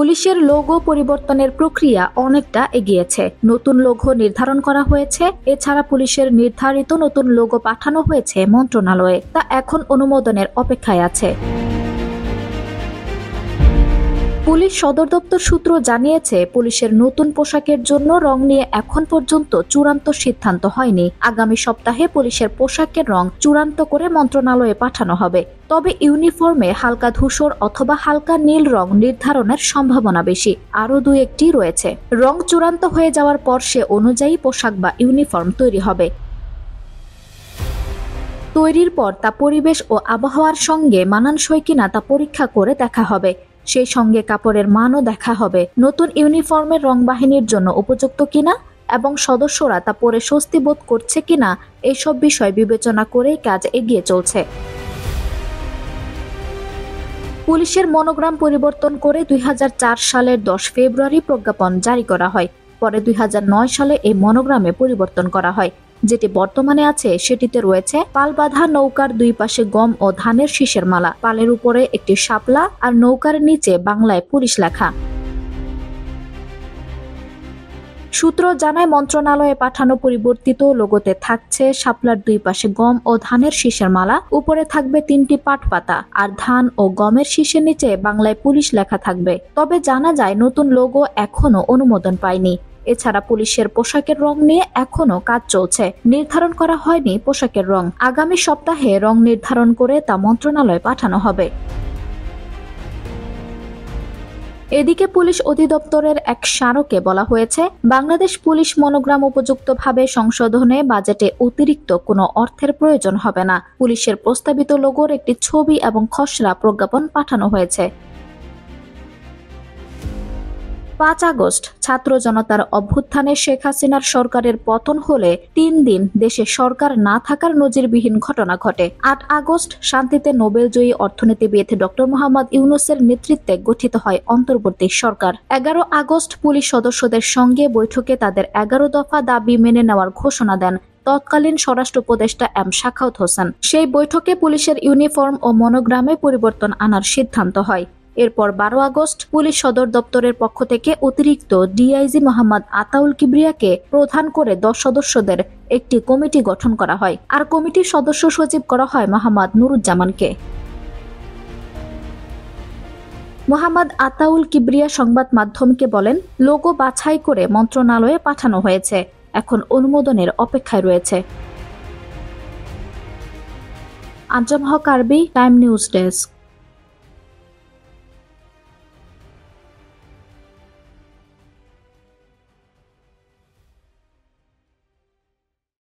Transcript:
পুলিশের লোগো পরিবর্তনের প্রক্রিয়া অনেকটা এগিয়েছে। নতুন লোগো নির্ধারণ করা হয়েছে। এছাড়া পুলিশের নির্ধারিত নতুন লোগো পাঠানো হয়েছে মন্ত্রণালয়ে, তা এখন অনুমোদনের অপেক্ষায় আছে। পুলিশ সদর দপ্তর সূত্র জানিয়েছে, পুলিশের নতুন পোশাকের জন্য রং নিয়ে এখন পর্যন্ত চূড়ান্ত সিদ্ধান্ত হয়নি। আগামী সপ্তাহে পুলিশের পোশাকের রং চূড়ান্ত করে মন্ত্রণালয়ে পাঠানো হবে। তবে ইউনিফর্মে হালকা ধূসর অথবা হালকা নীল রং নির্ধারণের সম্ভাবনা বেশি। আরও একটি রয়েছে। রং চূড়ান্ত হয়ে যাওয়ার পর সে অনুযায়ী পোশাক বা ইউনিফর্ম তৈরি হবে। তৈরির পর তা পরিবেশ ও আবহাওয়ার সঙ্গে মানানসই কিনা তা পরীক্ষা করে দেখা হবে। সেই সঙ্গে কাপড়ের মানও দেখা হবে, নতুন ইউনিফর্মের রং বাহিনীর জন্য উপযুক্ত কিনা এবং সদস্যরা তা পরে স্বস্তি বোধ করছে কিনা, এইসব বিষয় বিবেচনা করেই কাজ এগিয়ে চলছে। পুলিশের মনোগ্রাম পরিবর্তন করে 2004 সালের 10 ফেব্রুয়ারি প্রজ্ঞাপন জারি করা হয়। পরে 2009 সালে এই মনোগ্রামে পরিবর্তন করা হয়। যেটি বর্তমানে আছে সেটিতে রয়েছে পালবাঁধা নৌকার দুই পাশে গম ও ধানের শীষের মালা, পালের উপরে একটি শাপলা আর নৌকার নিচে বাংলায় পুলিশ লেখা। সূত্র জানায়, মন্ত্রণালয়ে পাঠানো পরিবর্তিত লোগোতে থাকছে শাপলার দুই পাশে গম ও ধানের শীষের মালা, উপরে থাকবে 3টি পাট পাতা, আর ধান ও গমের শীষের নিচে বাংলায় পুলিশ লেখা থাকবে। তবে জানা যায়, নতুন লোগো এখনো অনুমোদন পায়নি। এছাড়া পুলিশের পোশাকের রং নিয়ে এখনো কাজ চলছে। নির্ধারণ করা হয়নি পোশাকের রং। আগামী সপ্তাহে রং নির্ধারণ করে তা মন্ত্রণালয়ে পাঠানো হবে। এদিকে পুলিশ অধিদপ্তরের এক স্মারকে বলা হয়েছে, বাংলাদেশ পুলিশ মনোগ্রাম উপযুক্তভাবে সংশোধনে বাজেটে অতিরিক্ত কোনো অর্থের প্রয়োজন হবে না। পুলিশের প্রস্তাবিত লোগোর একটি ছবি এবং খসড়া প্রজ্ঞাপন পাঠানো হয়েছে। 5 আগস্ট ছাত্র জনতার অভ্যুত্থানে শেখ হাসিনার সরকারের পতন হলে 3 দিন দেশে সরকার না থাকার নজিরবিহীন ঘটনা ঘটে। 8 আগস্ট শান্তিতে নোবেলজয়ী অর্থনীতিবিদ ডক্টর মোহাম্মদ ইউনূসের নেতৃত্বে গঠিত হয় অন্তর্বর্তী সরকার। 11 আগস্ট পুলিশ সদস্যদের সঙ্গে বৈঠকে তাদের 11 দফা দাবি মেনে নেওয়ার ঘোষণা দেন তৎকালীন স্বরাষ্ট্র উপদেষ্টা এম সাখাওয়াত হোসেন। সেই বৈঠকে পুলিশের ইউনিফর্ম ও মনোগ্রামে পরিবর্তন আনার সিদ্ধান্ত হয়। এরপর 12 আগস্ট পুলিশ সদর দপ্তরের পক্ষ থেকে অতিরিক্ত ডিআইজি মোহাম্মদ আতাউল কিবরিয়াকে প্রধান করে 10 সদস্যদের একটি কমিটি গঠন করা হয়, আর কমিটির সদস্য সচিব করা হয় মোহাম্মদ নুরুজ্জামানকে। মোহাম্মদ আতাউল কিবরিয়া সংবাদ মাধ্যমকে বলেন, লোগো বাছাই করে মন্ত্রণালয়ে পাঠানো হয়েছে, এখন অনুমোদনের অপেক্ষায় রয়েছে। আঞ্জুম হক আরবি, টাইম নিউজ ডেস্ক।